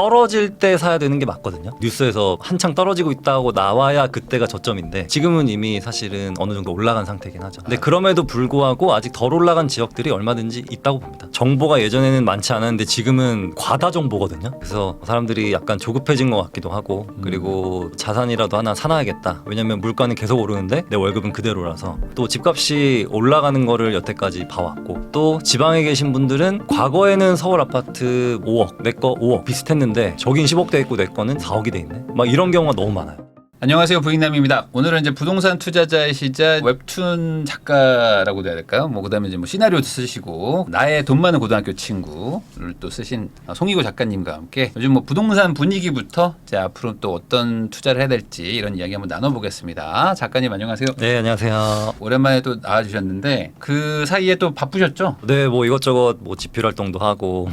떨어질 때 사야 되는 게 맞거든요. 뉴스에서 한창 떨어지고 있다고 나와야 그때가 저점인데 지금은 이미 사실은 어느 정도 올라간 상태긴 하죠. 근데 그럼에도 불구하고 아직 덜 올라간 지역들이 얼마든지 있다고 봅니다. 정보가 예전에는 많지 않았는데 지금은 과다 정보거든요. 그래서 사람들이 약간 조급해진 것 같기도 하고 그리고 자산이라도 하나 사놔야겠다. 왜냐면 물가는 계속 오르는데 내 월급은 그대로라서 또 집값이 올라가는 거를 여태까지 봐왔고 또 지방에 계신 분들은 과거에는 서울 아파트 5억 내 거 5억 비슷했는데 저긴 10억 돼 있고 내 거는 4억이 돼 있네. 막 이런 경우가 너무 많아요. 안녕하세요, 부익남입니다. 오늘은 이제 부동산 투자자이시자 웹툰 작가라고 해야 될까요? 그다음에 이제 시나리오도 쓰시고 나의 돈 많은 고등학교 친구를 또 쓰신 송희고 작가님과 함께 요즘 부동산 분위기부터 이제 앞으로 또 어떤 투자를 해야 될지 이런 이야기 한번 나눠보겠습니다. 작가님 안녕하세요. 네, 안녕하세요. 오랜만에 또 나와주셨는데 그 사이에 또 바쁘셨죠? 네, 이것저것 집필 활동도 하고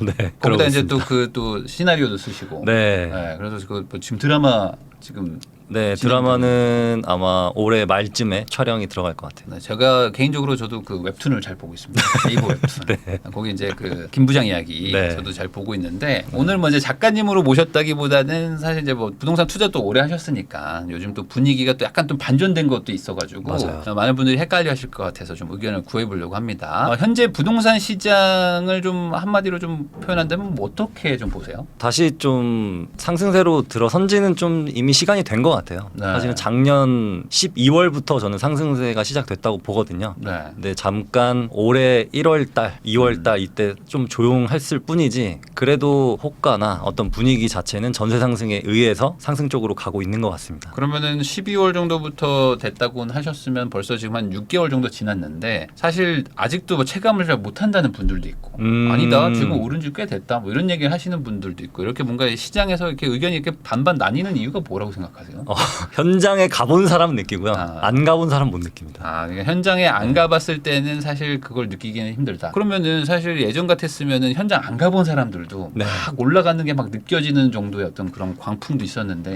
네. 거기다 이제 또 시나리오도 쓰시고. 네. 네. 그래서 지금 드라마 지금. 네, 드라마는 아마 올해 말쯤에 촬영이 들어갈 것 같아요. 네, 제가 개인적으로 저도 그 웹툰을 잘 보고 있습니다. 네이버 웹툰. 네. 거기 이제 그 김부장 이야기 저도 잘 보고 있는데 오늘 이제 작가님으로 모셨다기보다는 사실 이제 부동산 투자도 오래 하셨으니까 요즘 또 분위기가 또 약간 좀 반전된 것도 있어가지고 맞아요. 많은 분들이 헷갈려하실 것 같아서 좀 의견을 구해보려고 합니다. 현재 부동산 시장을 좀 한마디로 좀 표현한다면 어떻게 좀 보세요? 다시 좀 상승세로 들어선지는 좀 이미 시간이 된 것 같아요. 네. 사실은 작년 12월부터 저는 상승세가 시작됐다고 보거든요. 네. 근데 잠깐 올해 1월달, 2월달 이때 좀 조용했을 뿐이지 그래도 호가나 어떤 분위기 자체는 전세 상승에 의해서 상승 쪽으로 가고 있는 것 같습니다. 그러면은 12월 정도부터 됐다고는 하셨으면 벌써 지금 한 6개월 정도 지났는데 사실 아직도 체감을 잘 못한다는 분들도 있고 아니다 지금 오른 지 꽤 됐다 이런 얘기를 하시는 분들도 있고 이렇게 뭔가 시장에서 이렇게 의견이 이렇게 반반 나뉘는 이유가 뭐라고 생각하세요? 현장에 가본 사람은 느끼고요. 안 가본 사람은 못 느낍니다. 그러니까 현장에 안 가봤을 때는 사실 그걸 느끼기는 힘들다. 그러면은 사실 예전 같았으면은 현장 안 가본 사람들도 막 올라가는 게 막 느껴지는 정도의 어떤 그런 광풍도 있었는데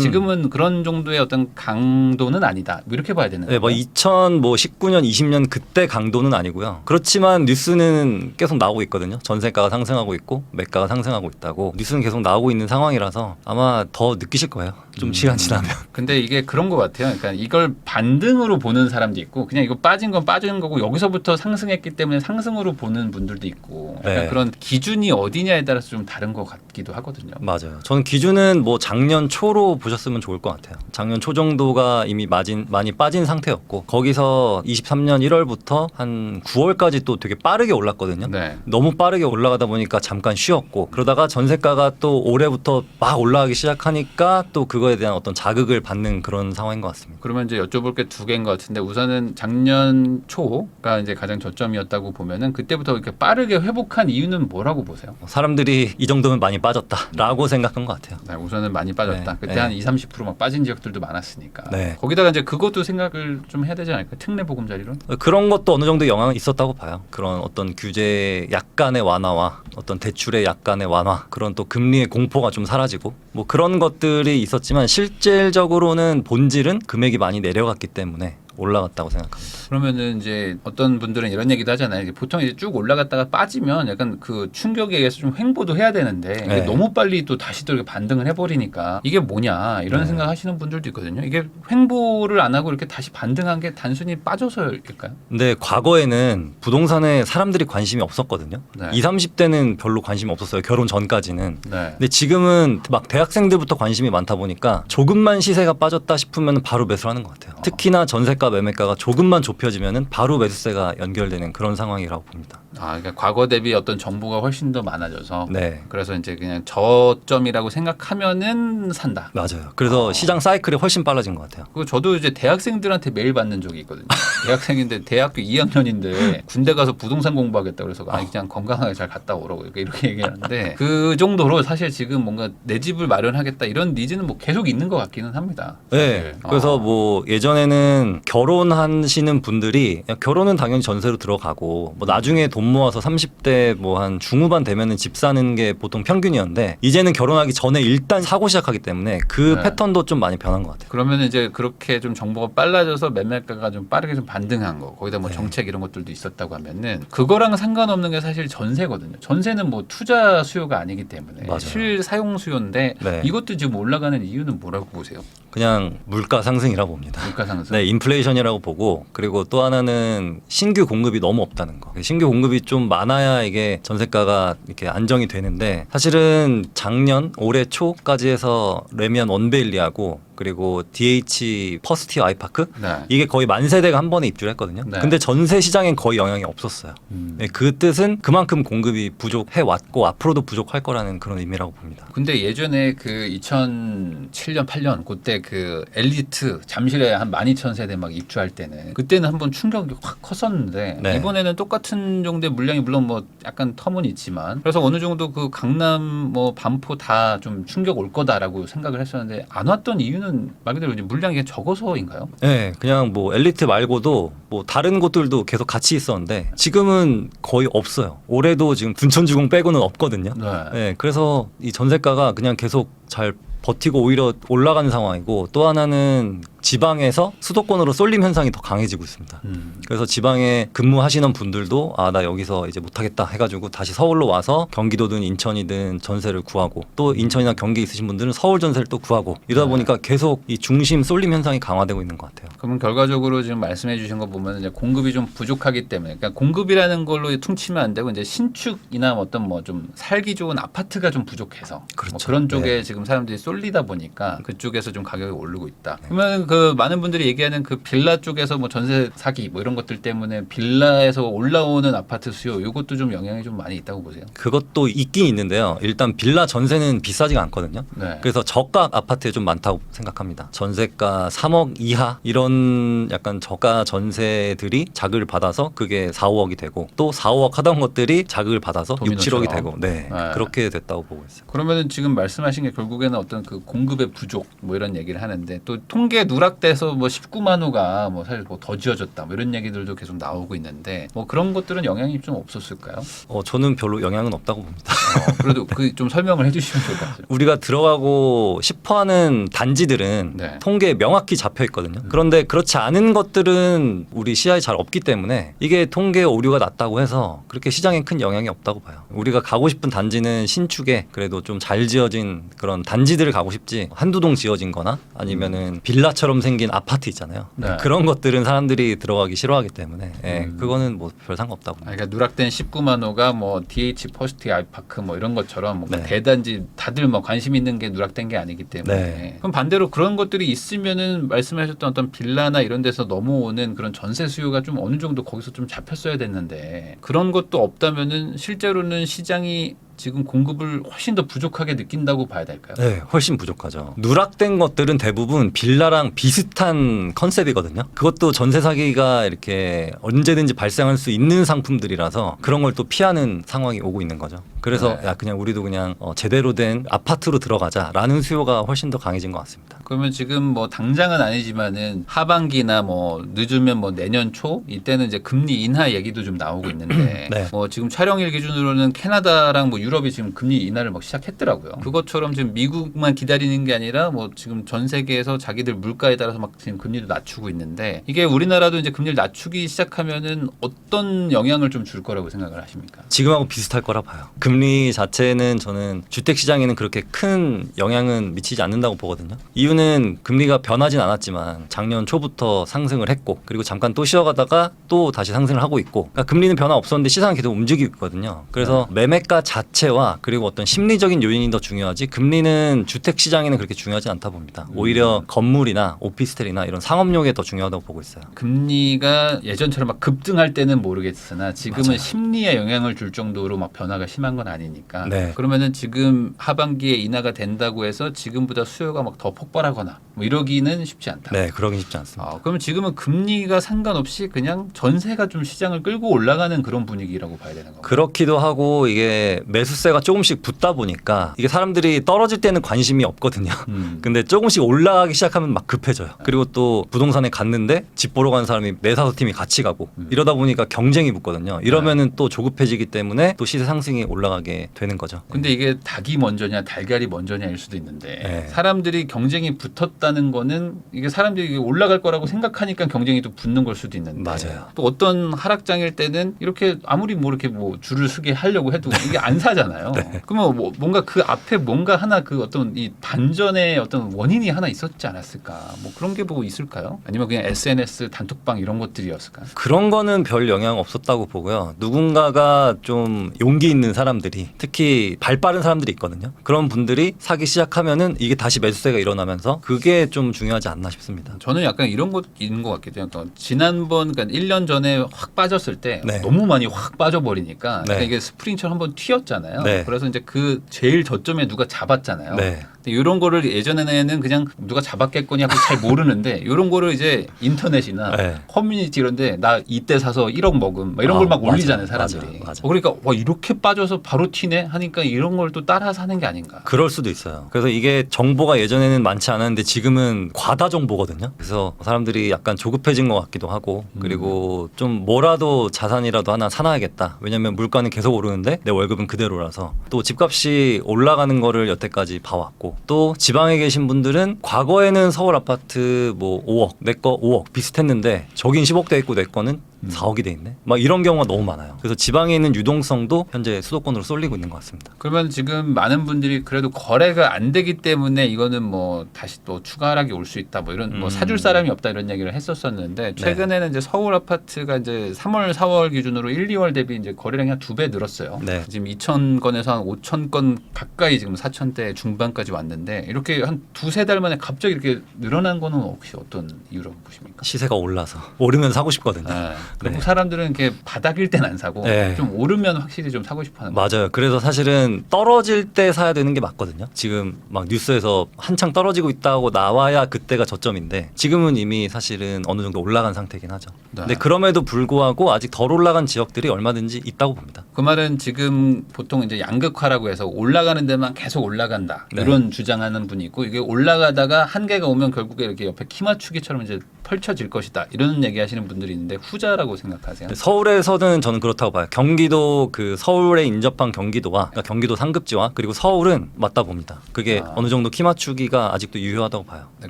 지금은 그런 정도의 어떤 강도는 아니다. 이렇게 봐야 되는 거예요. 2019년, 20년 그때 강도는 아니고요. 그렇지만 뉴스는 계속 나오고 있거든요. 전세가가 상승하고 있고 매가가 상승하고 있다고 뉴스는 계속 나오고 있는 상황이라서 아마 더 느끼실 거예요. 좀 시간 지나면. 근데 이게 그런 것 같아요. 그러니까 이걸 반등으로 보는 사람도 있고 그냥 이거 빠진 건 빠진 거고 여기서부터 상승했기 때문에 상승으로 보는 분들도 있고 약간 그런 기준이 어디냐에 따라서 좀 다른 것 같기도 하거든요. 맞아요. 저는 기준은 작년 초로 보셨으면 좋을 것 같아요. 작년 초 정도가 이미 많이 빠진 상태였고 거기서 23년 1월부터 한 9월까지 또 되게 빠르게 올랐거든요. 네. 너무 빠르게 올라가다 보니까 잠깐 쉬었고 그러다가 전세가가 또 올해부터 막 올라가기 시작하니까 또 그거에 대한 어떤 자극을 받는 그런 상황인 것 같습니다. 그러면 이제 여쭤볼 게 두 개인 것 같은데 우선은 작년 초가 이제 가장 저점이었다고 보면은 그때부터 이렇게 빠르게 회복한 이유는 뭐라고 보세요? 사람들이 이 정도면 많이 빠졌다라고 생각한 것 같아요. 네, 우선은 많이 빠졌다. 그때 한 20-30% 빠진 지역들도 많았으니까. 거기다가 이제 그것도 생각을 좀 해야 되지 않을까? 특례 보금자리론? 그런 것도 어느 정도 영향이 있었다고 봐요. 그런 어떤 규제 약간의 완화와 어떤 대출의 약간의 완화, 그런 또 금리의 공포가 좀 사라지고 그런 것들이 있었지만 실질적으로는 본질은 금액이 많이 내려갔기 때문에 올라갔다고 생각합니다. 그러면은 이제 어떤 분들은 이런 얘기도 하잖아요. 보통 이제 쭉 올라갔다가 빠지면 약간 그 충격에 의해서 좀 횡보도 해야 되는데 이게 너무 빨리 또 다시 또 이렇게 반등을 해버리니까 이게 뭐냐 이런 생각하시는 분들도 있거든요. 이게 횡보를 안 하고 이렇게 다시 반등한 게 단순히 빠져서일까요? 근데 과거에는 부동산에 사람들이 관심이 없었거든요. 20, 30대는 별로 관심이 없었어요. 결혼 전까지는. 근데 지금은 막 대학생들부터 관심이 많다 보니까 조금만 시세가 빠졌다 싶으면 바로 매수를 하는 것 같아요. 특히나 전세가 매매가가 조금만 좁혀지면은 바로 매수세가 연결되는 그런 상황이라고 봅니다. 그러니까 과거 대비 어떤 정보가 훨씬 더 많아져서 그래서 이제 그냥 저점이라고 생각하면은 산다. 맞아요. 그래서 시장 사이클이 훨씬 빨라진 것 같아요. 그리고 저도 이제 대학생들한테 메일 받는 적이 있거든요. 대학생인데 대학교 2학년인데 군대 가서 부동산 공부하겠다 그래서 그냥 건강하게 잘 갔다 오라고 이렇게 얘기하는데 그 정도로 사실 지금 뭔가 내 집을 마련하겠다 이런 니즈는 계속 있는 것 같기는 합니다. 네. 그래서 예전에는 결혼하시는 분들이 결혼은 당연히 전세로 들어가고 나중에 돈 돈 모아서 30대 뭐 한 중후반 되면은 집 사는 게 보통 평균이었는데 이제는 결혼하기 전에 일단 사고 시작하기 때문에 그 네. 패턴도 좀 많이 변한 것 같아요. 그러면 이제 그렇게 좀 정보가 빨라져서 매매가가 좀 빠르게 좀 반등한 거, 거기다 뭐 네. 정책 이런 것들도 있었다고 하면은 그거랑 상관없는 게 사실 전세거든요. 전세는 뭐 투자 수요가 아니기 때문에 맞아요. 실사용 수요인데 네. 이것도 지금 올라가는 이유는 뭐라고 보세요? 그냥 물가 상승이라고 봅니다. 물가 상승. 네, 인플레이션이라고 보고 그리고 또 하나는 신규 공급이 너무 없다는 거. 신규 공급이 좀 많아야 이게 전세가가 이렇게 안정이 되는데 사실은 작년 올해 초까지 해서 레미안 원베일리하고 그리고 DH 퍼스티어 아이파크 네. 이게 거의 만 세대가 한 번에 입주를 했거든요. 네. 근데 전세 시장엔 거의 영향이 없었어요. 네, 그 뜻은 그만큼 공급이 부족해 왔고 앞으로도 부족할 거라는 그런 의미라고 봅니다. 근데 예전에 그 2007년 8년 그때 그 엘리트 잠실에 한 12,000세대 막 입주할 때는 그때는 한번 충격이 확 컸었는데 네. 이번에는 똑같은 정도의 물량이 물론 뭐 약간 텀은 있지만 그래서 어느 정도 그 강남 뭐 반포 다 좀 충격 올 거다라고 생각을 했었는데 안 왔던 이유는 말 그대로 이제 물량이 적어서인가요? 네, 그냥 뭐 엘리트 말고도 뭐 다른 곳들도 계속 같이 있었는데 지금은 거의 없어요. 올해도 지금 둔천주공 빼고는 없거든요. 네. 네, 그래서 이 전세가가 그냥 계속 잘 버티고 오히려 올라가는 상황이고 또 하나는 지방에서 수도권으로 쏠림 현상이 더 강해지고 있습니다. 그래서 지방에 근무하시는 분들도 아 나 여기서 이제 못하겠다 해가지고 다시 서울로 와서 경기도든 인천이든 전세를 구하고 또 인천이나 경기 있으신 분들은 서울 전세를 또 구하고 이러다 네. 보니까 계속 이 중심 쏠림 현상이 강화되고 있는 것 같아요. 그러면 결과적으로 지금 말씀해 주신 거 보면 이제 공급이 좀 부족하기 때문에 그러니까 공급이라는 걸로 퉁치면 안 되고 이제 신축이나 어떤 뭐 좀 살기 좋은 아파트가 좀 부족해서 그렇죠. 뭐 그런 쪽에 네. 지금 사람들이 쏠리다 보니까 그쪽에서 좀 가격이 오르고 있다. 그러면 그 많은 분들이 얘기하는 그 빌라 쪽에서 뭐 전세 사기 뭐 이런 것들 때문에 빌라에서 올라오는 아파트 수요 이것도 좀 영향이 좀 많이 있다고 보세요. 그것도 있긴 있는데요. 일단 빌라 전세는 비싸지가 않거든요. 네. 그래서 저가 아파트에 좀 많다고 생각합니다. 전세가 3억 이하 이런 약간 저가 전세들이 자극을 받아서 그게 4, 5억이 되고 또 4, 5억 하던 것들이 자극을 받아서 6, 7억이 도미노처럼. 되고 네, 네. 그렇게 됐다고 보고 있어요. 그러면은 지금 말씀하신 게 결국에는 어떤 그 공급의 부족 뭐 이런 얘기를 하는데 또 통계 누락돼서 뭐 19만 호가 뭐 사실 뭐 더 지어졌다 뭐 이런 얘기들도 계속 나오고 있는데 뭐 그런 것들은 영향이 좀 없었을까요? 저는 별로 영향은 없다고 봅니다. 그래도 그 좀 설명을 해주시면 좋을 것 같아요. 우리가 들어가고 싶어하는 단지들은 네. 통계에 명확히 잡혀 있거든요. 그런데 그렇지 않은 것들은 우리 시야에 잘 없기 때문에 이게 통계 오류가 났다고 해서 그렇게 시장에 큰 영향이 없다고 봐요. 우리가 가고 싶은 단지는 신축에 그래도 좀 잘 지어진 그런 단지들을 가고 싶지 한두 동 지어진 거나 아니면은 빌라처럼 생긴 아파트 있잖아요. 네. 그런 것들은 사람들이 들어가기 싫어하기 때문에 그거는 뭐 별 상관없다고 봅니다. 그러니까 누락된 19만 호가 뭐 DH 퍼스트 아이파크 뭐 이런 것처럼 뭔가 네. 대단지 다들 뭐 관심 있는 게 누락된 게 아니기 때문에 네. 그럼 반대로 그런 것들이 있으면은 말씀하셨던 어떤 빌라나 이런 데서 넘어오는 그런 전세 수요가 좀 어느 정도 거기서 좀 잡혔어야 됐는데 그런 것도 없다면은 실제로는 시장이 지금 공급을 훨씬 더 부족하게 느낀다고 봐야 될까요? 네, 훨씬 부족하죠. 누락된 것들은 대부분 빌라랑 비슷한 컨셉이거든요. 그것도 전세 사기가 이렇게 언제든지 발생할 수 있는 상품들이라서 그런 걸 또 피하는 상황이 오고 있는 거죠. 그래서 네. 야 그냥 우리도 그냥 제대로 된 아파트로 들어가자라는 수요가 훨씬 더 강해진 것 같습니다. 그러면 지금 뭐 당장은 아니지만은 하반기나 뭐 늦으면 뭐 내년 초 이때는 이제 금리 인하 얘기도 좀 나오고 있는데 네. 뭐 지금 촬영일 기준으로는 캐나다랑 뭐 유럽이 지금 금리 인하를 막 시작했더라고요. 그것처럼 지금 미국만 기다리는 게 아니라 뭐 지금 전 세계에서 자기들 물가에 따라서 막 지금 금리도 낮추고 있는데 이게 우리나라도 이제 금리를 낮추기 시작하면은 어떤 영향을 좀 줄 거라고 생각을 하십니까? 지금하고 비슷할 거라 봐요. 금리 자체는 저는 주택 시장에는 그렇게 큰 영향은 미치지 않는다고 보거든요. 이유는 금리가 변하진 않았지만 작년 초부터 상승을 했고 그리고 잠깐 또 쉬어가다가 또 다시 상승을 하고 있고 그러니까 금리는 변화 없었는데 시장은 계속 움직이고 있거든요. 그래서 매매가 자체와 그리고 어떤 심리적인 요인이 더 중요하지 금리는 주택 시장에는 그렇게 중요하지 않다 봅니다. 오히려 건물이나 오피스텔이나 이런 상업용에 더 중요하다고 보고 있어요. 금리가 예전처럼 막 급등할 때는 모르겠으나 지금은 맞아요. 심리에 영향을 줄 정도로 막 변화가 심한 건 아니니까 네. 그러면은 지금 하반기에 인하가 된다고 해서 지금보다 수요가 막 더 폭발하거나 뭐 이러기는 쉽지 않다. 네, 그러긴 쉽지 않습니다. 그러면 지금은 금리가 상관없이 그냥 전세가 좀 시장을 끌고 올라가는 그런 분위기라고 봐야 되는 건가요? 그렇기도 하고 이게 매수세가 조금씩 붙다 보니까 이게 사람들이 떨어질 때는 관심이 없거든요. 근데 조금씩 올라가기 시작하면 막 급해져요. 그리고 또 부동산에 갔는데 집 보러 간 사람이 4-5팀이 같이 가고 이러다 보니까 경쟁이 붙거든요. 이러면은 또 조급해지기 때문에 또 시세 상승이 올라가게 되는 거죠. 근데 이게 닭이 먼저냐 달걀이 먼저냐일 수도 있는데 네. 사람들이 경쟁이 붙었다는 거는 이게 사람들이 이게 올라갈 거라고 생각하니까 경쟁이 또 붙는 걸 수도 있는데 맞아요. 또 어떤 하락장일 때는 이렇게 아무리 뭐 이렇게 뭐 줄을 서게 하려고 해도 이게 안 사잖아요. 그러면 뭐 뭔가 그 앞에 뭔가 하나 그 어떤 이 반전의 어떤 원인이 하나 있었지 않았을까? 뭐 그런 게 뭐 있을까요? 아니면 그냥 SNS 단톡방 이런 것들이었을까요? 그런 거는 별 영향 없었다고 보고요. 누군가가 좀 용기 있는 사람들이 특히 발 빠른 사람들이 있거든요. 그런 분들이 사기 시작하면은 이게 다시 매수세가 일어나면서 그게 좀 중요하지 않나 싶습니다. 저는 약간 이런 것 있는 것 같기도 해요. 그러니까 지난번 그러니까 1년 전에 확 빠졌을 때 네. 너무 많이 확 빠져버리니까 네. 그러니까 이게 스프링처럼 한번 튀었잖아요. 네. 그래서 이제 그 제일 저점에 누가 잡았잖아요. 네. 근데 이런 거를 예전에는 그냥 누가 잡았겠거니 하고 잘 모르는데 이런 거를 이제 인터넷이나 네. 커뮤니티 이런데 나 이때 사서 1억 먹음 막 이런 걸 막 맞아요. 올리잖아요 사람들이. 맞아. 그러니까 와 이렇게 빠져서 바로 튀네 하니까 이런 걸 또 따라서 하는 게 아닌가. 그럴 수도 있어요. 그래서 이게 정보가 예전에는 많지 않았는데 지금은 과다 정보거든요. 그래서 사람들이 약간 조급해진 것 같기도 하고 그리고 좀 뭐라도 자산이라도 하나 사놔야겠다. 왜냐하면 물가는 계속 오르는데 내 월급은 그대로라서 또 집값이 올라가는 거를 여태까지 봐왔고 또 지방에 계신 분들은 과거에는 서울 아파트 뭐 5억 내 거 5억 비슷했는데 저긴 10억 돼 있고 내 거는 4억이 돼 있네. 막 이런 경우가 너무 많아요. 그래서 지방에 있는 유동성도 현재 수도권으로 쏠리고 있는 것 같습니다. 그러면 지금 많은 분들이 그래도 거래가 안 되기 때문에 이거는 뭐 다시 또 추가 하락이 올 수 있다 뭐 이런 뭐 사줄 사람이 없다 이런 얘기를 했었었는데 최근에는 이제 서울 아파트가 이제 3월 4월 기준으로 1, 2월 대비 이제 거래량이 한 2배 늘었어요. 네. 지금 2,000건에서 한 5,000건 가까이 지금 4,000대 중반까지 왔는데 이렇게 한 2-3달 만에 갑자기 이렇게 늘어난 거는 혹시 어떤 이유라고 보십니까? 시세가 올라서 오르면 사고 싶거든요. 네. 그리고 네. 사람들은 이렇게 바닥일 땐 안 사고 네. 좀 오르면 확실히 좀 사고 싶어하는 거예요. 맞아요. 그래서 사실은 떨어질 때 사야 되는 게 맞거든요. 지금 막 뉴스에서 한창 떨어지고 있다고 나와야 그때가 저점인데 지금은 이미 사실은 어느 정도 올라간 상태긴 하죠. 네. 근데 그럼에도 불구하고 아직 덜 올라간 지역들이 얼마든지 있다고 봅니다. 그 말은 지금 보통 이제 양극화라고 해서 올라가는 데만 계속 올라간다 네. 이런 주장하는 분이 있고 이게 올라가다가 한계가 오면 결국에 이렇게 옆에 키 맞추기처럼 이제 펼쳐질 것이다 이런 얘기하시는 분들이 있는데 후자라고 생각하세요? 서울에서는 저는 그렇다고 봐요. 경기도 그 서울에 인접한 경기도와 그러니까 경기도 상급지와 그리고 서울은 맞다 봅니다. 그게 어느 정도 키 맞추기가 아직도 유효하다고 봐요. 네,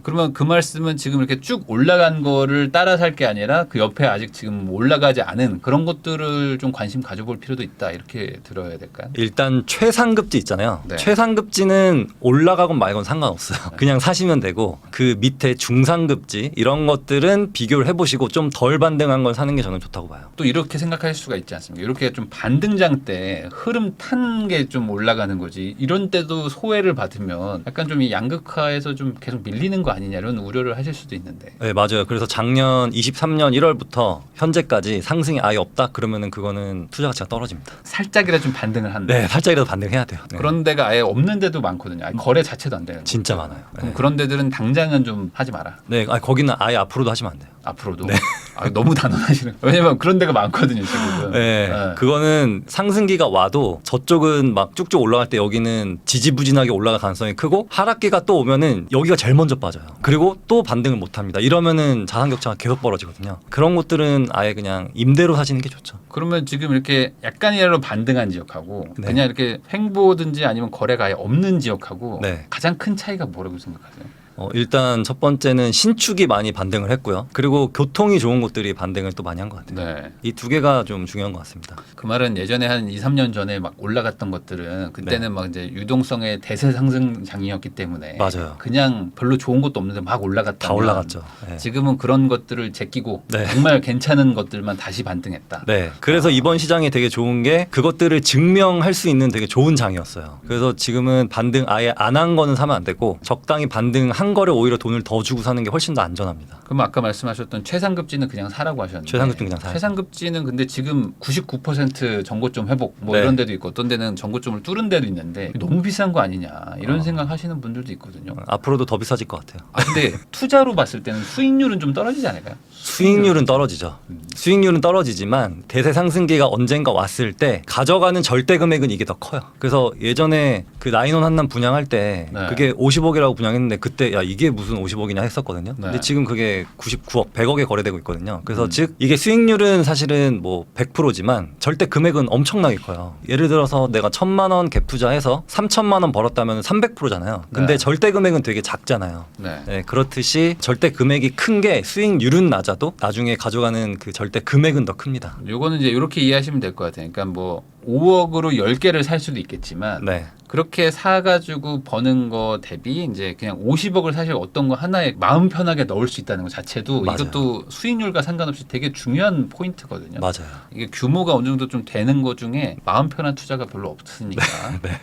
그러면 그 말씀은 지금 이렇게 쭉 올라간 거를 따라 살 게 아니라 그 옆에 아직 지금 올라가지 않은 그런 것들을 좀 관심 가져볼 필요도 있다 이렇게 들어야 될까요? 일단 최상급지 있잖아요. 네. 최상급지는 올라가건 말건 상관없어요. 그냥 사시면 되고 그 밑에 중상급지 이런 것들은 비교를 해보시고 좀 덜 반등한 걸 사는 게 저는 좋다고 봐요. 또 이렇게 생각할 수가 있지 않습니까? 이렇게 좀 반등장 때 흐름 탄 게 좀 올라가는 거지 이런 때도 소외를 받으면 약간 좀 이 양극화에서 좀 계속 밀리는 거 아니냐 이런 우려를 하실 수도 있는데 네, 맞아요. 그래서 작년 23년 1월부터 현재까지 상승이 아예 없다 그러면은 그거는 투자 가치가 떨어집니다. 살짝이라도 좀 반등을 한다. 네, 살짝이라도 반등해야 돼요. 네. 그런 데가 아예 없는 데도 많거든요. 아예 거래 자체도 안 되는. 진짜 많아요. 그럼 네. 그런 데들은 당장은 좀 하지 마라. 네, 아니, 거기는 아예 앞으로도 하시면 안 돼요. 앞으로도. 너무 단언하시는. 왜냐면 그런 데가 많거든요 지금. 네, 그거는 상승기가 와도 저쪽은 막 쭉쭉 올라갈 때 여기는 지지부진하게 올라갈 가능성이 크고 하락기가 또 오면은 여기가 제일 먼저 빠져요. 그리고 또 반등을 못 합니다. 이러면은 자산 격차가 계속 벌어지거든요. 그런 곳들은 아예 그냥 임대로 사시는 게 좋죠. 그러면 지금 이렇게 약간이라도 반등한 지역하고 네. 그냥 이렇게 횡보든지 아니면 거래가 아예 없는 지역하고 네. 가장 큰 차이가 뭐라고 생각하세요? 일단 첫 번째는 신축이 많이 반등을 했고요. 그리고 교통이 좋은 곳들이 반등을 또 많이 한 것 같아요. 네. 이 두 개가 좀 중요한 것 같습니다. 그 말은 예전에 한 2, 3년 전에 막 올라갔던 것들은 그때는 네. 막 이제 유동성의 대세 상승장이었기 때문에 맞아요. 그냥 별로 좋은 것도 없는데 막 올라갔다. 다 올라갔죠. 네. 지금은 그런 것들을 제끼고 네. 정말 괜찮은 것들만 다시 반등했다. 네. 그래서 이번 시장이 되게 좋은 게 그것들을 증명할 수 있는 되게 좋은 장이었어요. 그래서 지금은 반등 아예 안 한 거는 사면 안 되고 적당히 반등한 거를 오히려 돈을 더 주고 사는 게 훨씬 더 안전합니다. 그럼 아까 말씀하셨던 최상급지는 그냥 사라고 하셨는데 최상급지는 그냥 사야죠. 최상급지는 근데 지금 99% 정고점 회복 뭐 네. 이런 데도 있고 어떤 데는 정고점을 뚫은 데도 있는데 너무 비싼 거 아니냐 이런 생각하시는 분들도 있거든요. 앞으로도 더 비싸질 것 같아요. 아 근데 투자로 봤을 때는 수익률은 좀 떨어지지 않을까요? 수익률은 떨어지죠. 수익률은 떨어지지만 대세 상승기가 언젠가 왔을 때 가져가는 절대 금액은 이게 더 커요. 그래서 예전에 그 나인원 한남 분양할 때 네. 그게 50억이라고 분양했는데 그때 야 이게 무슨 50억이냐 했었거든요. 네. 근데 지금 그게 99억, 100억에 거래되고 있거든요. 그래서 즉 이게 수익률은 사실은 뭐 100%지만 절대 금액은 엄청나게 커요. 예를 들어서 내가 1,000만 원 갭 투자해서 3,000만 원 벌었다면 300%잖아요. 근데 네. 절대 금액은 되게 작잖아요. 네. 네, 그렇듯이 절대 금액이 큰 게 수익률은 낮아도 나중에 가져가는 그 절대 금액은 더 큽니다. 요거는 이제 이렇게 이해하시면 될 것 같아요. 그러니까 뭐 5억으로 10개를 살 수도 있겠지만 네. 그렇게 사가지고 버는 거 대비 이제 그냥 50억을 사실 어떤 거 하나에 마음 편하게 넣을 수 있다는 것 자체도 맞아요. 이것도 수익률과 상관없이 되게 중요한 포인트거든요. 맞아요. 이게 규모가 어느 정도 좀 되는 것 중에 마음 편한 투자가 별로 없으니까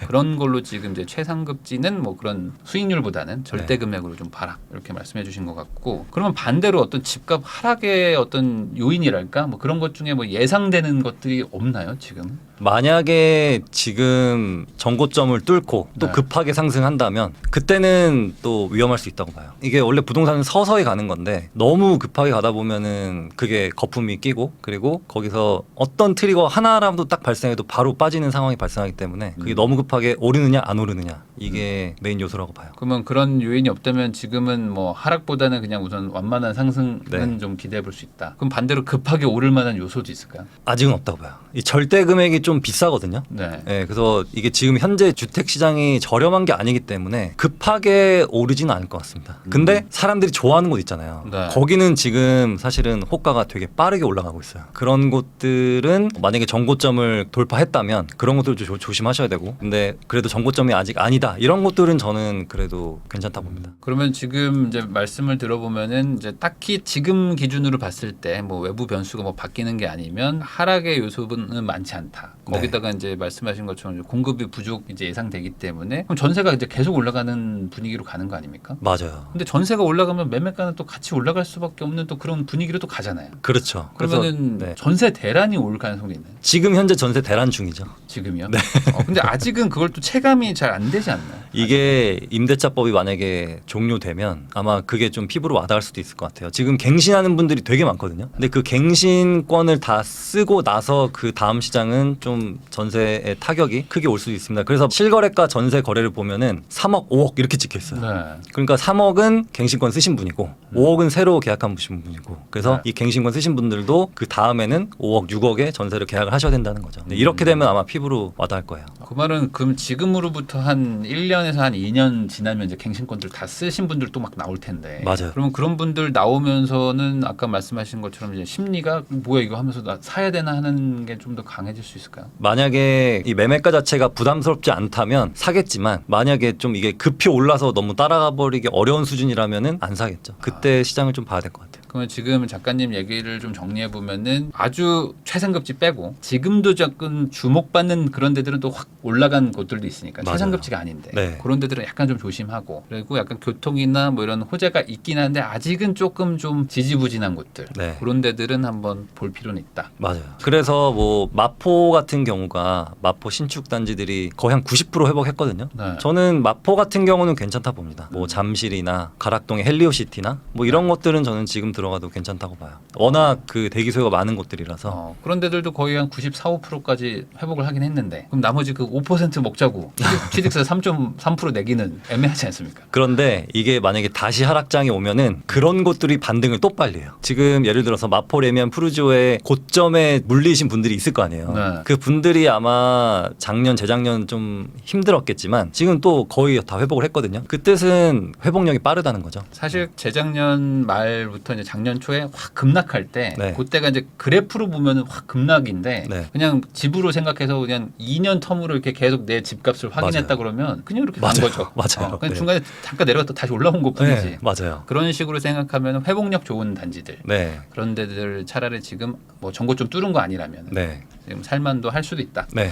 그런 걸로 지금 이제 최상급지는 뭐 그런 수익률보다는 절대 금액으로 좀 봐라 이렇게 말씀해 주신 것 같고 그러면 반대로 어떤 집값 하락의 어떤 요인이랄까 뭐 그런 것 중에 뭐 예상되는 것들이 없나요 지금? 만약에 지금 정고점을 뚫고 또 네. 급하게 상승한다면 그때는 또 위험할 수 있다고 봐요. 이게 원래 부동산은 서서히 가는 건데 너무 급하게 가다 보면은 그게 거품이 끼고 그리고 거기서 어떤 트리거 하나라도 딱 발생해도 바로 빠지는 상황이 발생하기 때문에 그게 너무 급하게 오르느냐 안 오르느냐 이게 메인 요소라고 봐요. 그러면 그런 요인이 없다면 지금은 뭐 하락보다는 그냥 우선 완만한 상승은 네. 좀 기대해 볼 수 있다. 그럼 반대로 급하게 오를 만한 요소도 있을까요? 아직은 없다고 봐요. 이 절대 금액이 좀 비싸거든요. 네. 네, 그래서 이게 지금 현재 주택 시장이 저렴한 게 아니기 때문에 급하게 오르지는 않을 것 같습니다. 근데 사람들이 좋아하는 곳 있잖아요. 네. 거기는 지금 사실은 호가가 되게 빠르게 올라가고 있어요. 그런 곳들은 만약에 정고점을 돌파했다면 그런 것들 조심하셔야 되고 근데 그래도 정고점이 아직 아니다. 이런 곳들은 저는 그래도 괜찮다 봅니다. 그러면 지금 이제 말씀을 들어보면은 이제 딱히 지금 기준으로 봤을 때 뭐 외부 변수가 뭐 바뀌는 게 아니면 하락의 요소는 많지 않다. 거기다가 이제 말씀하신 것처럼 공급이 부족 이제 예상되기 때문에 그럼 전세가 이제 계속 올라가는 분위기로 가는 거 아닙니까? 맞아요. 근데 전세가 올라가면 매매가는 또 같이 올라갈 수밖에 없는 또 그런 분위기로 또 가잖아요. 그렇죠. 그러면은 네. 전세 대란이 올 가능성이 있나요? 지금 현재 전세 대란 중이죠. 지금이요? 네. 근데 아직은 그걸 또 체감이 잘 안 되지 않나요? 이게 임대차법이 만약에 종료되면 아마 그게 좀 피부로 와닿을 수도 있을 것 같아요. 지금 갱신하는 분들이 되게 많거든요. 근데 그 갱신권을 다 쓰고 나서 그 다음 시장은 좀 전세의 타격이 크게 올 수도 있습니다. 그래서 실거래가 전세 거래를 보면은 3억, 5억 이렇게 찍혀 있어요. 네. 그러니까 3억은 갱신권 쓰신 분이고 5억은 새로 계약한 분이고 그래서 네. 이 갱신권 쓰신 분들도 그 다음에는 5억, 6억에 전세를 계약을 하셔야 된다는 거죠. 네, 이렇게 되면 아마 피부로 와닿을 거예요. 그 말은 그럼 지금으로부터 한 1년에서 한 2년 지나면 이제 갱신권들 다 쓰신 분들 또 막 나올 텐데. 맞아요. 그러면 그런 분들 나오면서는 아까 말씀하신 것처럼 이제 심리가 뭐야 이거 하면서 나 사야 되나 하는 게 좀 더 강해질 수 있을까요? 만약에 이 매매가 자체가 부담스럽지 않다면 사겠지만 만약에 좀 이게 급히 올라서 너무 따라가 버리기 어려운 수준이라면은 안 사겠죠. 그때 시장을 좀 봐야 될 것 같아요. 그러면 지금 작가님 얘기를 좀 정리해 보면은 아주 최상급지 빼고 지금도 조금 주목받는 그런 데들은 또 확 올라간 곳들도 있으니까 맞아요. 최상급지가 아닌데 네. 그런 데들은 약간 좀 조심하고 그리고 약간 교통이나 뭐 이런 호재가 있긴 한데 아직은 조금 좀 지지부진한 곳들 네. 그런 데들은 한번 볼 필요는 있다. 맞아요. 그래서 뭐 마포 같은 경우가 마포 신축 단지들이 거의 한 90% 회복했거든요. 네. 저는 마포 같은 경우는 괜찮다 봅니다. 뭐 잠실이나 가락동의 헬리오시티나 뭐 이런 것들은 저는 지금 들어가도 괜찮다고 봐요. 워낙 그 대기 수요가 많은 곳들이라서. 그런 데들도 거의 한 94, 5%까지 회복을 하긴 했는데 그럼 나머지 그 5% 먹자고 취득세 3.3% 내기는 애매하지 않습니까? 그런데 이게 만약에 다시 하락장이 오면은 그런 곳들이 반등을 또 빨리 해요. 지금 예를 들어서 마포 레미안 푸르지오의 고점에 물리신 분들이 있을 거 아니에요. 네. 그 분들이 아마 작년 재작년 좀 힘들었겠지만 지금 또 거의 다 회복을 했거든요. 그 뜻은 회복력이 빠르다는 거죠. 사실 재작년 말부터 이제 작년 초에 확 급락할 때 네. 그때가 이제 그래프로 보면은 확 급락인데 네. 그냥 집으로 생각해서 그냥 2년 텀으로 이렇게 계속 내 집값을 확인했다 맞아요. 그러면 그냥 이렇게 간 맞아요. 거죠. 맞아요. 그냥 네. 중간에 잠깐 내려갔다 다시 올라온 것뿐이지. 네, 맞아요. 그런 식으로 생각하면 회복력 좋은 단지들 네, 그런 데들 차라리 지금 뭐 정고 좀 뚫은 거 아니라면 네, 지금 살만도 할 수도 있다. 네.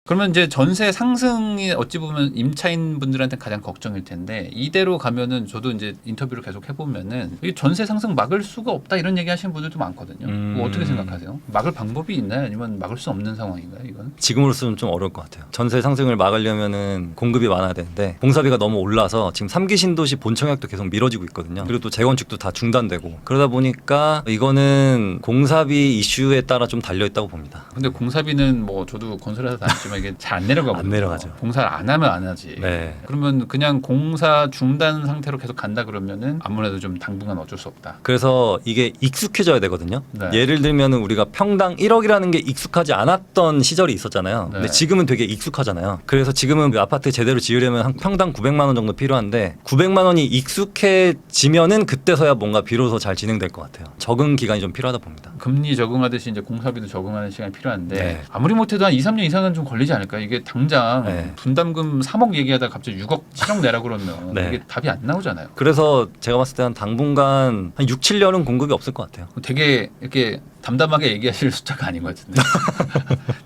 그러면 이제 전세 상승이 어찌 보면 임차인 분들한테 가장 걱정일 텐데 이대로 가면은 저도 이제 인터뷰를 계속 해보면은 이 전세 상승 막을 수가 없다 이런 얘기 하시는 분들도 많거든요. 뭐 어떻게 생각하세요? 막을 방법이 있나요? 아니면 막을 수 없는 상황인가요? 이건? 지금으로서는 좀 어려울 것 같아요. 전세 상승을 막으려면은 공급이 많아야 되는데 공사비가 너무 올라서 지금 3기 신도시 본청약도 계속 미뤄지고 있거든요. 그리고 또 재건축도 다 중단되고 그러다 보니까 이거는 공사비 이슈에 따라 좀 달려 있다고 봅니다. 근데 공사비는 뭐 저도 건설회사 다녔지만 이게 잘 안 내려가거든요. 안 내려가죠. 공사를 안 하면 안 하지. 네. 그러면 그냥 공사 중단 상태로 계속 간다 그러면은 아무래도 좀 당분간 어쩔 수 없다. 그래서 이게 익숙해져야 되거든요. 네. 예를 들면은 우리가 평당 1억이라는 게 익숙하지 않았던 시절이 있었잖아요. 네. 근데 지금은 되게 익숙하잖아요. 그래서 지금은 그 아파트 제대로 지으려면 한 평당 900만 원 정도 필요한데 900만 원이 익숙해지면은 그때서야 뭔가 비로소 잘 진행될 것 같아요. 적응 기간이 좀 필요하다 봅니다. 금리 적응하듯이 이제 공사비도 적응하는 시간이 필요한데 네. 아무리 못해도 한 2, 3년 이상은 좀 걸리지 않을까요? 이게 당장 네. 분담금 3억 얘기하다가 갑자기 6억, 7억 내라 그러면 네. 이게 답이 안 나오잖아요. 그래서 제가 봤을 때 한 당분간 한 6, 7년은 공급이 없을 것 같아요. 되게 이렇게 담담하게 얘기하실 숫자가 아닌 것 같은데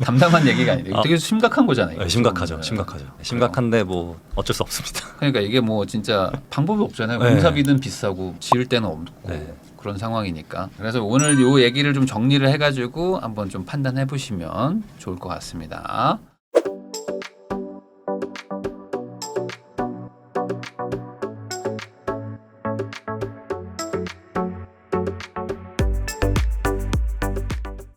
담담한 얘기가 아닌데 되게 심각한 거잖아요. 네, 심각하죠. 심각하죠. 심각한데 뭐 어쩔 수 없습니다. 그러니까 이게 뭐 진짜 방법이 없잖아요. 네. 공사비는 비싸고 지을 때는 없고 네. 그런 상황이니까. 그래서 오늘 요 얘기를 좀 정리를 해가지고 한번 좀 판단해 보시면 좋을 것 같습니다.